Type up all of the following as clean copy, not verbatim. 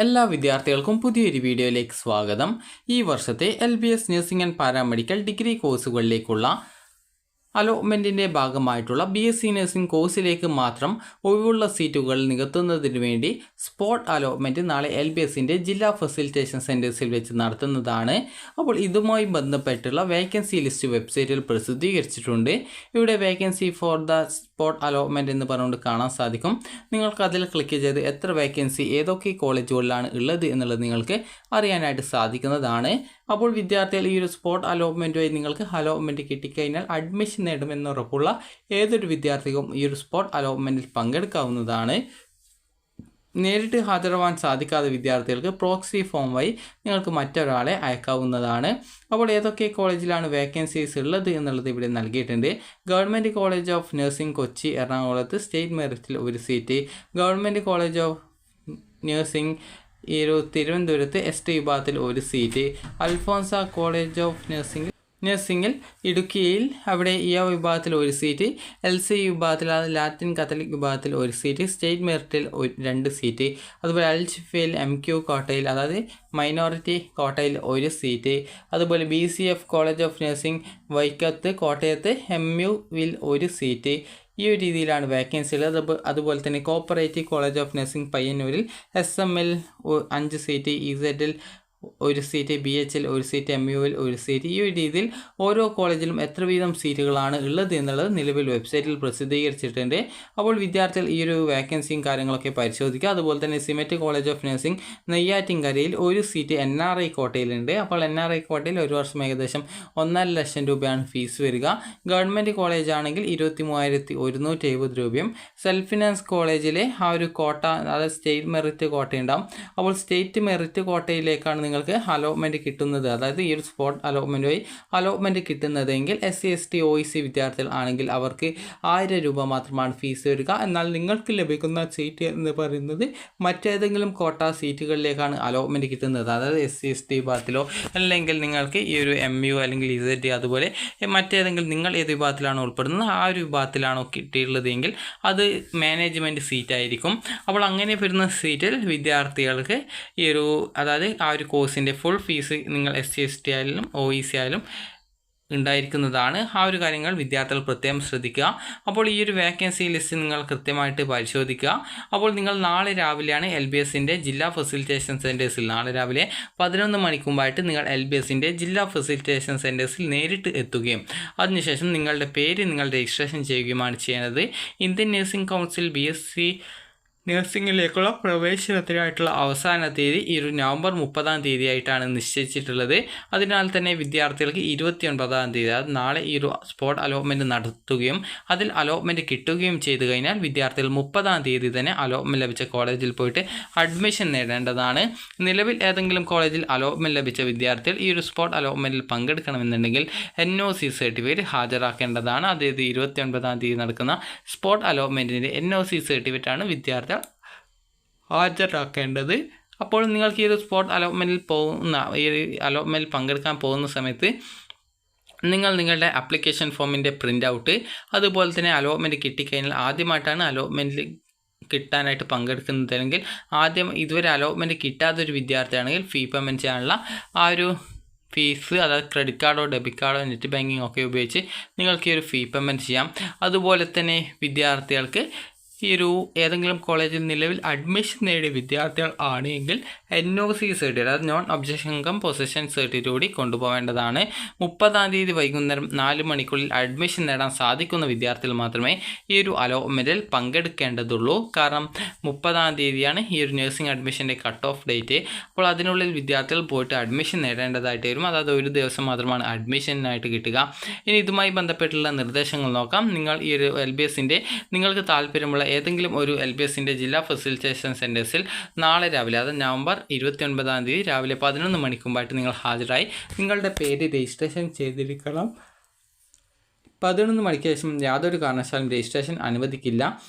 എല്ലാ വിദ്യാർത്ഥികൾക്കും പുതിയൊരു വീഡിയോയിലേക്ക് സ്വാഗതം. ഈ വർഷത്തെ LBS nursing and paramedical degree കോഴ്സുകളിലേക്കുള്ള അലോട്ട്മെൻറ്റിൻ്റെ ഭാഗമായിട്ടുള്ള BSc നഴ്സിംഗ് കോഴ്സിലേക്ക് മാത്രം ഒഴിവുള്ള സീറ്റുകൾ നികത്തുന്നതിന് വേണ്ടി സ്പോട്ട് അലോട്ട്മെൻറ്റ് നാളെ LBSൻ്റെ ജില്ലാ ഫെസിലിറ്റേഷൻ സെൻറ്റേഴ്സിൽ വെച്ച് നടത്തുന്നതാണ്. അപ്പോൾ ഇതുമായി ബന്ധപ്പെട്ടുള്ള വേക്കൻസി ലിസ്റ്റ് വെബ്സൈറ്റിൽ പ്രസിദ്ധീകരിച്ചിട്ടുണ്ട്. ഇവിടെ vacancy for the spot allotment എന്ന് പറഞ്ഞുകൊണ്ട് കാണാൻ സാധിക്കും. നിങ്ങൾക്ക് അതിൽ ക്ലിക്ക് ചെയ്ത് എത്ര വേക്കൻസി ഏതൊക്കെ കോളേജുകളിലാണ് ഉള്ളത് എന്നുള്ളത് നിങ്ങൾക്ക് അറിയാനായിട്ട് സാധിക്കുന്നതാണ്. അപ്പോൾ വിദ്യാർത്ഥികൾ ഈ ഒരു സ്പോട്ട് അലോട്ട്മെൻറ്റ് വഴി നിങ്ങൾക്ക് അലോട്ട്മെൻറ്റ് കിട്ടിക്കഴിഞ്ഞാൽ അഡ്മിഷൻ നേടുമെന്ന് ഉറപ്പുള്ള ഏതൊരു വിദ്യാർത്ഥിക്കും ഈ ഒരു സ്പോട്ട് അലോട്ട്മെൻറ്റിൽ പങ്കെടുക്കാവുന്നതാണ്. നേരിട്ട് ഹാജരാവാൻ സാധിക്കാത്ത വിദ്യാർത്ഥികൾക്ക് പ്രോക്സി ഫോം വഴി നിങ്ങൾക്ക് മറ്റൊരാളെ അയക്കാവുന്നതാണ്. അപ്പോൾ ഏതൊക്കെ കോളേജിലാണ് വേക്കൻസീസ് ഉള്ളത് എന്നുള്ളത് ഇവിടെ നൽകിയിട്ടുണ്ട്. Government college of nursing Kochi എറണാകുളത്ത് സ്റ്റേറ്റ് മെറിറ്റിൽ ഒരു seat, government college of nursing തിരുവനന്തപുരത്ത് ST വിഭാഗത്തിൽ ഒരു സീറ്റ്, അൽഫോൻസ കോളേജ് ഓഫ് നഴ്സിംഗിൽ ഇടുക്കിയിൽ അവിടെ വിഭാഗത്തിൽ ഒരു സീറ്റ്, LC വിഭാഗത്തിൽ ലാറ്റിൻ കത്തലിക് വിഭാഗത്തിൽ ഒരു സീറ്റ്, സ്റ്റേറ്റ് മെറിറ്റിൽ 2 സീറ്റ്, അതുപോലെ അൽഷിഫയിൽ MQ കോട്ടയിൽ അതായത് മൈനോറിറ്റി കോട്ടയിൽ ഒരു സീറ്റ്, അതുപോലെ BCF കോളേജ് ഓഫ് നഴ്സിംഗ് വൈക്കത്ത് കോട്ടയത്ത് MUവിൽ ഒരു സീറ്റ്. ഈ ഒരു രീതിയിലാണ് വേക്കൻസി ഉള്ളത്. അതുപോലെ തന്നെ കോപ്പറേറ്റീവ് കോളേജ് ഓഫ് നഴ്സിംഗ് പയ്യന്നൂരിൽ SMൽ 5 സീറ്റ്, EZൽ ഒരു സീറ്റ്, BHൽ ഒരു സീറ്റ്, MUവിൽ ഒരു സീറ്റ്. ഈ ഒരു രീതിയിൽ ഓരോ കോളേജിലും എത്ര വീതം സീറ്റുകളാണ് ഉള്ളത് എന്നുള്ളത് നിലവിൽ വെബ്സൈറ്റിൽ പ്രസിദ്ധീകരിച്ചിട്ടുണ്ട്. അപ്പോൾ വിദ്യാർത്ഥികൾ ഈ ഒരു വേക്കൻസിയും കാര്യങ്ങളൊക്കെ പരിശോധിക്കുക. അതുപോലെ തന്നെ സിമെറ്റ് കോളേജ് ഓഫ് നഴ്സിംഗ് നെയ്യാറ്റിൻകരയിൽ ഒരു സീറ്റ് NRI കോട്ടയിലുണ്ട്. അപ്പോൾ NRI കോട്ടയിൽ ഒരു വർഷം ഏകദേശം 1.5 ലക്ഷം രൂപയാണ് ഫീസ് വരിക. ഗവൺമെൻറ് കോളേജ് ആണെങ്കിൽ 23,170 രൂപയും. സെൽഫ് ഫിനാൻസ് കോളേജിലെ ആ ഒരു കോട്ട അതായത് സ്റ്റേറ്റ് മെറിറ്റ് കോട്ടയുണ്ടാവും. അപ്പോൾ സ്റ്റേറ്റ് മെറിറ്റ് കോട്ടയിലേക്കാണ് നിങ്ങൾക്ക് അലോട്ട്മെൻറ്റ് കിട്ടുന്നത്, അതായത് ഈ ഒരു സ്പോട്ട് അലോട്ട്മെൻറ്റ് വഴി അലോട്ട്മെൻറ്റ് കിട്ടുന്നതെങ്കിൽ SC ST OEC വിദ്യാർത്ഥികൾ ആണെങ്കിൽ അവർക്ക് 1000 രൂപ മാത്രമാണ് ഫീസ് വരിക. എന്നാൽ നിങ്ങൾക്ക് ലഭിക്കുന്ന സീറ്റ് എന്ന് പറയുന്നത് മറ്റേതെങ്കിലും കോട്ട സീറ്റുകളിലേക്കാണ് അലോട്ട്മെൻറ്റ് കിട്ടുന്നത്, അതായത് SC ST വിഭാഗത്തിലോ അല്ലെങ്കിൽ നിങ്ങൾക്ക് ഈ ഒരു MU അല്ലെങ്കിൽ EZ അതുപോലെ മറ്റേതെങ്കിലും നിങ്ങൾ ഏത് വിഭാഗത്തിലാണോ ഉൾപ്പെടുന്നത് ആ ഒരു വിഭാഗത്തിലാണോ കിട്ടിയിട്ടുള്ളതെങ്കിൽ അത് മാനേജ്മെൻറ്റ് സീറ്റായിരിക്കും. അപ്പോൾ അങ്ങനെ വരുന്ന സീറ്റിൽ വിദ്യാർത്ഥികൾക്ക് ഈ ഒരു അതായത് ആ ഒരു കോഴ്സിൻ്റെ ഫുൾ ഫീസ് നിങ്ങൾ SC ST ആയാലും OEC ആയാലും ഉണ്ടായിരിക്കുന്നതാണ്. ആ ഒരു കാര്യങ്ങൾ വിദ്യാർത്ഥികൾ പ്രത്യേകം ശ്രദ്ധിക്കുക. അപ്പോൾ ഈ ഒരു വേക്കൻസി ലിസ്റ്റ് നിങ്ങൾ കൃത്യമായിട്ട് പരിശോധിക്കുക. അപ്പോൾ നിങ്ങൾ നാളെ രാവിലെയാണ് LBSൻ്റെ ജില്ലാ ഫെസിലിറ്റേഷൻ സെൻറ്റേഴ്സിൽ നാളെ രാവിലെ 11 മണിക്ക് മുമ്പായിട്ട് നിങ്ങൾ LBSൻ്റെ ജില്ലാ ഫെസിലിറ്റേഷൻ സെൻറ്റേഴ്സിൽ നേരിട്ട് എത്തുകയും അതിനുശേഷം നിങ്ങളുടെ പേര് നിങ്ങൾ രജിസ്ട്രേഷൻ ചെയ്യുകയുമാണ് ചെയ്യുന്നത്. ഇന്ത്യൻ നഴ്സിംഗ് കൗൺസിൽ BSc നഴ്സിംഗിലേക്കുള്ള പ്രവേശനത്തിനായിട്ടുള്ള അവസാന തീയതി ഈ ഒരു നവംബർ 30 ആയിട്ടാണ് നിശ്ചയിച്ചിട്ടുള്ളത്. അതിനാൽ തന്നെ വിദ്യാർത്ഥികൾക്ക് 29 തീയതി അതായത് നാളെ ഈ ഒരു സ്പോട്ട് അലോട്ട്മെൻറ്റ് നടത്തുകയും അതിൽ അലോട്ട്മെൻറ്റ് കിട്ടുകയും ചെയ്തു കഴിഞ്ഞാൽ വിദ്യാർത്ഥികൾ 30 തീയതി തന്നെ അലോട്ട്മെൻറ്റ് ലഭിച്ച കോളേജിൽ പോയിട്ട് അഡ്മിഷൻ നേടേണ്ടതാണ്. നിലവിൽ ഏതെങ്കിലും കോളേജിൽ അലോട്ട്മെൻറ്റ് ലഭിച്ച വിദ്യാർത്ഥികൾ ഈ ഒരു സ്പോട്ട് അലോട്ട്മെൻറ്റിൽ പങ്കെടുക്കണമെന്നുണ്ടെങ്കിൽ NOC സർട്ടിഫിക്കറ്റ് ഹാജരാക്കേണ്ടതാണ്. അതായത് 29 തീയതി നടക്കുന്ന സ്പോട്ട് അലോട്ട്മെൻറ്റിൻ്റെ NOC സർട്ടിഫിക്കറ്റാണ് വിദ്യാർത്ഥികൾ ഹാജരാക്കേണ്ടത്. അപ്പോൾ നിങ്ങൾക്ക് ഈ ഒരു സ്പോട്ട് അലോട്ട്മെൻറ്റിൽ പങ്കെടുക്കാൻ പോകുന്ന സമയത്ത് നിങ്ങളുടെ ആപ്ലിക്കേഷൻ ഫോമിൻ്റെ പ്രിൻ്റ് ഔട്ട് അതുപോലെ തന്നെ അലോട്ട്മെൻറ്റ് കിട്ടിക്കഴിഞ്ഞാൽ ആദ്യമായിട്ടാണ് അലോട്ട്മെൻറ്റിൽ കിട്ടാനായിട്ട് പങ്കെടുക്കുന്നതെങ്കിൽ ഇതുവരെ അലോട്ട്മെൻറ്റ് കിട്ടാത്തൊരു വിദ്യാർത്ഥിയാണെങ്കിൽ ഫീ പേയ്മെൻറ്റ് ചെയ്യാനുള്ള ആ ഒരു ഫീസ് അതായത് ക്രെഡിറ്റ് കാർഡോ ഡെബിറ്റ് കാർഡോ നെറ്റ് ബാങ്കിങ് ഒക്കെ ഉപയോഗിച്ച് നിങ്ങൾക്ക് ഈ ഒരു ഫീ പേയ്മെൻറ്റ് ചെയ്യാം. അതുപോലെ തന്നെ വിദ്യാർത്ഥികൾക്ക് ഈ ഒരു ഏതെങ്കിലും കോളേജിൽ നിലവിൽ അഡ്മിഷൻ നേടിയ വിദ്യാർത്ഥികൾ ആണെങ്കിൽ NOC സർട്ടിഫിക്കറ്റ് അതായത് non objection cum position certificate കൂടി കൊണ്ടുപോകേണ്ടതാണ്. 30 തീയതി വൈകുന്നേരം 4 മണിക്കുള്ളിൽ അഡ്മിഷൻ നേടാൻ സാധിക്കുന്ന വിദ്യാർത്ഥികൾ മാത്രമേ ഈ ഒരു അലോട്ട്മെൻറ്റിൽ പങ്കെടുക്കേണ്ടതുള്ളൂ. കാരണം 30 തീയതിയാണ് ഈ ഒരു നഴ്സിംഗ് അഡ്മിഷൻ്റെ കട്ട് ഓഫ് ഡേറ്റ്. അപ്പോൾ അതിനുള്ളിൽ വിദ്യാർത്ഥികൾ പോയിട്ട് അഡ്മിഷൻ നേടേണ്ടതായിട്ട് വരും. അതായത് ഒരു ദിവസം മാത്രമാണ് അഡ്മിഷനായിട്ട് കിട്ടുക. ഇനി ഇതുമായി ബന്ധപ്പെട്ടുള്ള നിർദ്ദേശങ്ങൾ നോക്കാം. നിങ്ങൾ ഈ ഒരു LBSൻ്റെ നിങ്ങൾക്ക് താല്പര്യമുള്ള ഏതെങ്കിലും ഒരു LBSൻ്റെ ജില്ലാ ഫെസിലിറ്റേഷൻ സെൻറ്റേഴ്സിൽ നാളെ രാവിലെ അതായത് നവംബർ 29 തീയതി രാവിലെ 11 മണിക്ക് മുമ്പായിട്ട് നിങ്ങൾ ഹാജരായി നിങ്ങളുടെ പേര് രജിസ്ട്രേഷൻ ചെയ്തിരിക്കണം. 11 മണിക്ക് ശേഷം യാതൊരു കാരണവശാലും രജിസ്ട്രേഷൻ അനുവദിക്കില്ല.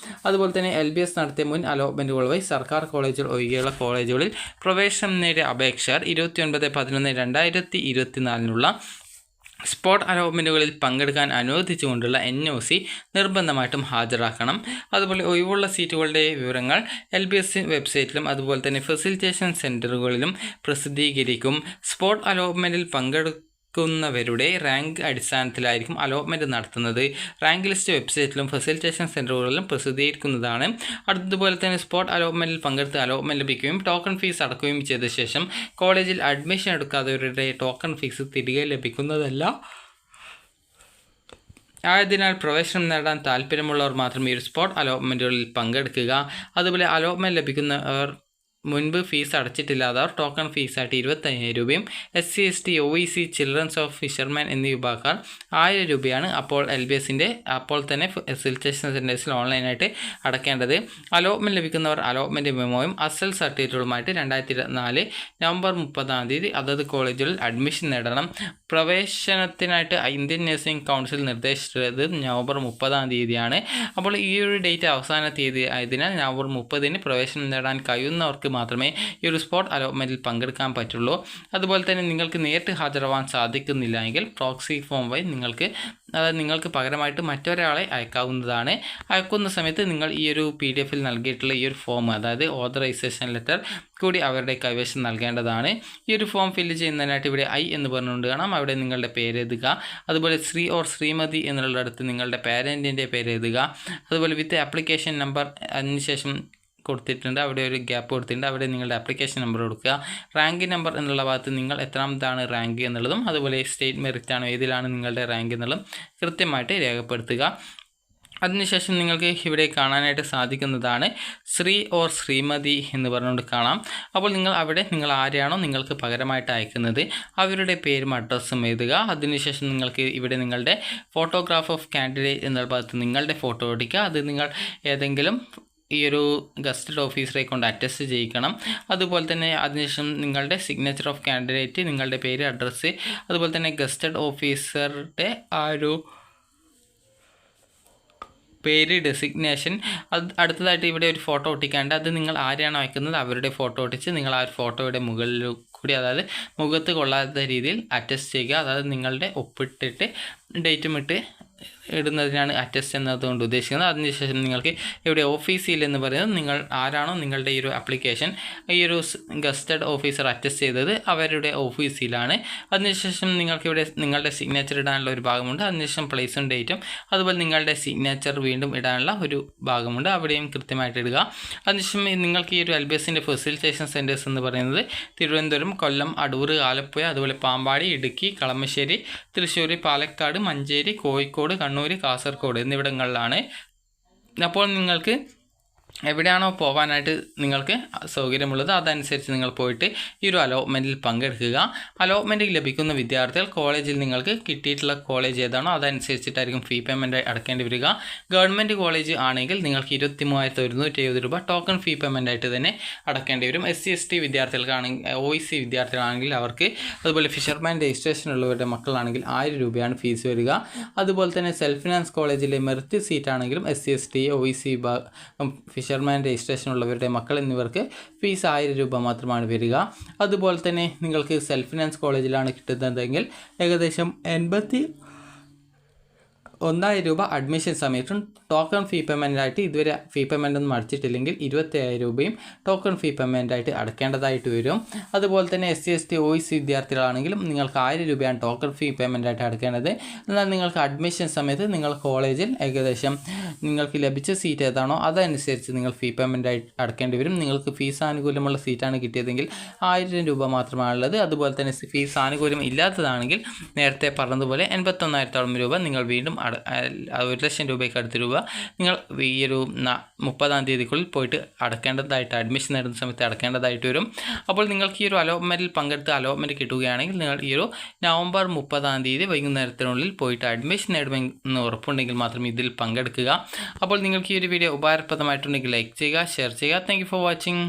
അതുപോലെ തന്നെ LBS നടത്തിയ മുൻ അലോട്ട്മെൻറ്റുകൾ വഴി സർക്കാർ കോളേജുകൾ ഒഴികെയുള്ള കോളേജുകളിൽ പ്രവേശനം നേടിയ അപേക്ഷകർ 29/11/2024 സ്പോട്ട് അലോട്ട്മെൻറ്റുകളിൽ പങ്കെടുക്കാൻ അനുവദിച്ചുകൊണ്ടുള്ള NOC നിർബന്ധമായിട്ടും ഹാജരാക്കണം. അതുപോലെ ഒഴിവുള്ള സീറ്റുകളുടെ വിവരങ്ങൾ LBS വെബ്സൈറ്റിലും അതുപോലെ തന്നെ ഫെസിലിറ്റേഷൻ സെൻറ്ററുകളിലും പ്രസിദ്ധീകരിക്കും. സ്പോട്ട് അലോട്ട്മെൻറ്റിൽ പങ്കെടുക്കുന്നവരുടെ റാങ്ക് അടിസ്ഥാനത്തിലായിരിക്കും അലോട്ട്മെൻറ്റ് നടത്തുന്നത്. റാങ്ക് ലിസ്റ്റ് വെബ്സൈറ്റിലും ഫെസിലിറ്റേഷൻ സെൻറ്ററുകളിലും പ്രസിദ്ധീകരിക്കുന്നതാണ്. അതുപോലെ തന്നെ സ്പോട്ട് അലോട്ട്മെൻറ്റിൽ പങ്കെടുത്ത് അലോട്ട്മെൻറ്റ് ലഭിക്കുകയും ടോക്കൺ ഫീസ് അടക്കുകയും ചെയ്ത ശേഷം കോളേജിൽ അഡ്മിഷൻ എടുക്കാത്തവരുടെ ടോക്കൺ ഫീസ് തിരികെ ലഭിക്കുന്നതല്ല. ആയതിനാൽ പ്രവേശനം നേടാൻ താല്പര്യമുള്ളവർ മാത്രം ഈ ഒരു സ്പോട്ട് അലോട്ട്മെൻറ്റുകളിൽ പങ്കെടുക്കുക. അതുപോലെ അലോട്ട്മെൻറ്റ് ലഭിക്കുന്നവർ മുൻപ് ഫീസ് അടച്ചിട്ടില്ലാത്തവർ ടോക്കൺ ഫീസായിട്ട് 25,000 രൂപയും SC ST OEC children's of fisherman എന്നീ വിഭാഗക്കാർ 1000 രൂപയാണ് അപ്പോൾ LBSൻ്റെ അപ്പോൾ തന്നെ ഫെസിലിറ്റേഷൻ സെൻറ്റേഴ്സിൽ ഓൺലൈനായിട്ട് അടയ്ക്കേണ്ടത്. അലോട്ട്മെൻറ്റ് ലഭിക്കുന്നവർ അലോട്ട്മെൻറ്റ് മെമ്മോയും അസൽ സർട്ടിഫിക്കറ്റുകളുമായിട്ട് 2024 നവംബർ 30 അതത് കോളേജുകളിൽ അഡ്മിഷൻ നേടണം. പ്രവേശനത്തിനായിട്ട് ഇന്ത്യൻ നഴ്സിംഗ് കൗൺസിൽ നിർദ്ദേശിച്ചത് നവംബർ 30 അപ്പോൾ ഈ ഒരു ഡേറ്റ് അവസാന തീയതി ആയതിനാൽ നവംബർ 30 പ്രവേശനം നേടാൻ കഴിയുന്നവർക്ക് മാത്രമേ ഈ ഒരു സ്പോട്ട് അലോട്ട്മെൻറ്റിൽ പങ്കെടുക്കാൻ പറ്റുള്ളൂ. അതുപോലെ തന്നെ നിങ്ങൾക്ക് നേരിട്ട് ഹാജരാവാൻ സാധിക്കുന്നില്ല എങ്കിൽ പ്രോക്സി ഫോം വഴി നിങ്ങൾക്ക് പകരമായിട്ട് മറ്റൊരാളെ അയക്കാവുന്നതാണ്. അയക്കുന്ന സമയത്ത് നിങ്ങൾ ഈ ഒരു PDF നൽകിയിട്ടുള്ള ഈ ഒരു ഫോം, അതായത് ഓതറൈസേഷൻ ലെറ്റർ കൂടി അവരുടെ കൈവശം നൽകേണ്ടതാണ്. ഈ ഒരു ഫോം ഫില്ല് ചെയ്യുന്നതിനായിട്ട് ഇവിടെ I എന്ന് പറഞ്ഞുകൊണ്ട് കാണാം. അവിടെ നിങ്ങളുടെ പേര് എഴുതുക. അതുപോലെ ശ്രീ ഓർ ശ്രീമതി എന്നുള്ളിടത്ത് നിങ്ങളുടെ പാരൻറ്റിൻ്റെ പേര് എഴുതുക. അതുപോലെ വിത്ത് ആപ്ലിക്കേഷൻ നമ്പർ അതിനുശേഷം കൊടുത്തിട്ടുണ്ട്, അവിടെ ഒരു ഗ്യാപ്പ് കൊടുത്തിട്ടുണ്ട്, അവിടെ നിങ്ങളുടെ ആപ്ലിക്കേഷൻ നമ്പർ കൊടുക്കുക. റാങ്ക് നമ്പർ എന്നുള്ള ഭാഗത്ത് നിങ്ങൾ എത്രാമതാണ് റാങ്ക് എന്നുള്ളതും അതുപോലെ സ്റ്റേറ്റ് മെറിറ്റ് ആണോ ഏതിലാണ് നിങ്ങളുടെ റാങ്ക് എന്നുള്ളതും കൃത്യമായിട്ട് രേഖപ്പെടുത്തുക. അതിനുശേഷം നിങ്ങൾക്ക് ഇവിടെ കാണാനായിട്ട് സാധിക്കുന്നതാണ് ശ്രീ ഓർ ശ്രീമതി എന്ന് പറഞ്ഞുകൊണ്ട് കാണാം. അപ്പോൾ നിങ്ങൾ ആരെയാണോ നിങ്ങൾക്ക് പകരമായിട്ട് അയക്കുന്നത് അവരുടെ പേരും അഡ്രസ്സും എഴുതുക. അതിനുശേഷം നിങ്ങൾക്ക് ഇവിടെ നിങ്ങളുടെ ഫോട്ടോഗ്രാഫ് ഓഫ് കാൻഡിഡേറ്റ് എന്നുള്ള ഭാഗത്ത് നിങ്ങളുടെ ഫോട്ടോ എടുക്കുക. അത് നിങ്ങൾ ഏതെങ്കിലും ഈ ഒരു ഗസ്റ്റഡ് ഓഫീസറെ കൊണ്ട് അറ്റസ്റ്റ് ചെയ്യിക്കണം. അതുപോലെ തന്നെ അതിനുശേഷം നിങ്ങളുടെ സിഗ്നേച്ചർ ഓഫ് കാൻഡിഡേറ്റ്, നിങ്ങളുടെ പേര്, അഡ്രസ്സ്, അതുപോലെ തന്നെ ഗസ്റ്റഡ് ഓഫീസറുടെ ആ ഒരു പേര്, ഡെസിഗ്നേഷൻ. അടുത്തതായിട്ട് ഇവിടെ ഒരു ഫോട്ടോ ഒട്ടിക്കാണ്ട് അത് നിങ്ങൾ ആരെയാണോ അയക്കുന്നത് അവരുടെ ഫോട്ടോ ഒട്ടിച്ച് നിങ്ങൾ ആ ഒരു ഫോട്ടോയുടെ മുകളിൽ കൂടി, അതായത് മുഖത്ത് കൊള്ളാത്ത രീതിയിൽ അറ്റസ്റ്റ് ചെയ്യുക. അതായത് നിങ്ങളുടെ ഒപ്പിട്ടിട്ട് ഡേറ്റും ഇട്ട് ഇടുന്നതിനാണ് അറ്റസ്റ്റ് എന്നതുകൊണ്ട് ഉദ്ദേശിക്കുന്നത്. അതിനുശേഷം നിങ്ങൾക്ക് ഇവിടെ ഓഫീസിൽ എന്ന് പറയുന്നത് നിങ്ങൾ ആരാണോ നിങ്ങളുടെ ഈ ഒരു ആപ്ലിക്കേഷൻ ഈ ഒരു ഗസ്റ്റഡ് ഓഫീസർ അറ്റസ്റ്റ് ചെയ്തത് അവരുടെ ഓഫീസിലാണ്. അതിനുശേഷം നിങ്ങൾക്ക് ഇവിടെ നിങ്ങളുടെ സിഗ്നേച്ചർ ഇടാനുള്ള ഒരു ഭാഗമുണ്ട്. അതിനുശേഷം പ്ലേസും ഡേറ്റും അതുപോലെ നിങ്ങളുടെ സിഗ്നേച്ചർ വീണ്ടും ഇടാനുള്ള ഒരു ഭാഗമുണ്ട്, അവിടെയും കൃത്യമായിട്ട് ഇടുക. അതിനുശേഷം നിങ്ങൾക്ക് ഈ ഒരു LBSൻ്റെ ഫെസിലിറ്റേഷൻ സെൻറ്റേഴ്സ് എന്ന് പറയുന്നത് തിരുവനന്തപുരം, കൊല്ലം, അടൂർ, ആലപ്പുഴ, അതുപോലെ പാമ്പാടി, ഇടുക്കി, കളമശ്ശേരി, തൃശ്ശൂർ, പാലക്കാട്, മഞ്ചേരി, കോഴിക്കോട്, കണ്ണൂർ, കാസർഗോഡ് എന്നിവിടങ്ങളിലാണ്. അപ്പോൾ നിങ്ങൾക്ക് എവിടെയാണോ പോകാനായിട്ട് നിങ്ങൾക്ക് സൗകര്യമുള്ളത് അതനുസരിച്ച് നിങ്ങൾ പോയിട്ട് ഈ ഒരു അലോട്ട്മെൻറ്റിൽ പങ്കെടുക്കുക. അലോട്ട്മെൻറ്റ് ലഭിക്കുന്ന വിദ്യാർത്ഥികൾ കോളേജിൽ നിങ്ങൾക്ക് കിട്ടിയിട്ടുള്ള കോളേജ് ഏതാണോ അതനുസരിച്ചിട്ടായിരിക്കും ഫീ പേയ്മെൻറ്റ് അടക്കേണ്ടി വരിക. ഗവൺമെൻറ് കോളേജ് ആണെങ്കിൽ നിങ്ങൾക്ക് 23,170 രൂപ ടോക്കൺ ഫീ പേയ്മെൻ്റ് ആയിട്ട് തന്നെ അടക്കേണ്ടി വരും. SC ST വിദ്യാർത്ഥികൾക്കാണെങ്കിൽ OEC വിദ്യാർത്ഥികളാണെങ്കിൽ അവർക്ക്, അതുപോലെ ഫിഷർമാൻ രജിസ്ട്രേഷൻ ഉള്ളവരുടെ മക്കളാണെങ്കിൽ 1000 രൂപയാണ് ഫീസ് വരിക. അതുപോലെ തന്നെ സെൽഫ് ഫിനാൻസ് കോളേജിലെ മെറിറ്റ് സീറ്റ് ആണെങ്കിലും SC ST OEC fisherman registration ഉള്ളവരുടെ മക്കൾ എന്നിവർക്ക് ഫീസ് 1000 രൂപ മാത്രമാണ് വരിക. അതുപോലെ തന്നെ നിങ്ങൾക്ക് സെൽഫ് ഫിനാൻസ് കോളേജിലാണ് കിട്ടുന്നതെങ്കിൽ ഏകദേശം 81,000 രൂപ അഡ്മിഷൻ സമയത്തും ടോക്കൺ ഫീ പേയ്മെൻറ്റായിട്ട് ഇതുവരെ ഫീ പേയ്മെൻ്റ് ഒന്നും അടച്ചിട്ടില്ലെങ്കിൽ 25,000 രൂപയും ടോക്കൺ ഫീ പേയ്മെൻറ്റായിട്ട് അടക്കേണ്ടതായിട്ട് വരും. അതുപോലെ തന്നെ SC ST OEC വിദ്യാർത്ഥികളാണെങ്കിലും നിങ്ങൾക്ക് 1000 രൂപയാണ് ടോക്കൺ ഫീ പേയ്മെൻറ്റായിട്ട് അടക്കേണ്ടത്. എന്നാൽ നിങ്ങൾക്ക് അഡ്മിഷൻ സമയത്ത് നിങ്ങൾ കോളേജിൽ ഏകദേശം നിങ്ങൾക്ക് ലഭിച്ച സീറ്റ് ഏതാണോ അതനുസരിച്ച് നിങ്ങൾ ഫീ പേയ്മെൻറ്റായിട്ട് അടക്കേണ്ടി വരും. നിങ്ങൾക്ക് ഫീസ് ആനുകൂല്യമുള്ള സീറ്റാണ് കിട്ടിയതെങ്കിൽ 1000 രൂപ മാത്രമാണുള്ളത്. അതുപോലെ തന്നെ ഫീസ് ആനുകൂല്യം ഇല്ലാത്തതാണെങ്കിൽ നേരത്തെ പറഞ്ഞതുപോലെ 81,000 രൂപ നിങ്ങൾ വീണ്ടും 1,00,000 രൂപയ്ക്ക് അടുത്ത് രൂപ നിങ്ങൾ ഈ ഒരു 30-ാം തീയതിക്കുള്ളിൽ പോയിട്ട് അടക്കേണ്ടതായിട്ട്, അഡ്മിഷൻ നേടുന്ന സമയത്ത് അടക്കേണ്ടതായിട്ട് വരും. അപ്പോൾ നിങ്ങൾക്ക് ഈ ഒരു അലോട്ട്മെൻറ്റിൽ പങ്കെടുത്ത് അലോട്ട്മെൻറ്റ് കിട്ടുകയാണെങ്കിൽ നിങ്ങൾ ഈ ഒരു നവംബർ 30-ാം തീയതി വൈകുന്നേരത്തിനുള്ളിൽ പോയിട്ട് അഡ്മിഷൻ നേടുമെന്ന് ഉറപ്പുണ്ടെങ്കിൽ മാത്രം ഇതിൽ പങ്കെടുക്കുക. അപ്പോൾ നിങ്ങൾക്ക് ഈ ഒരു വീഡിയോ ഉപകാരപ്രദമായിട്ടുണ്ടെങ്കിൽ ലൈക്ക് ചെയ്യുക, ഷെയർ ചെയ്യുക. Thank you for watching.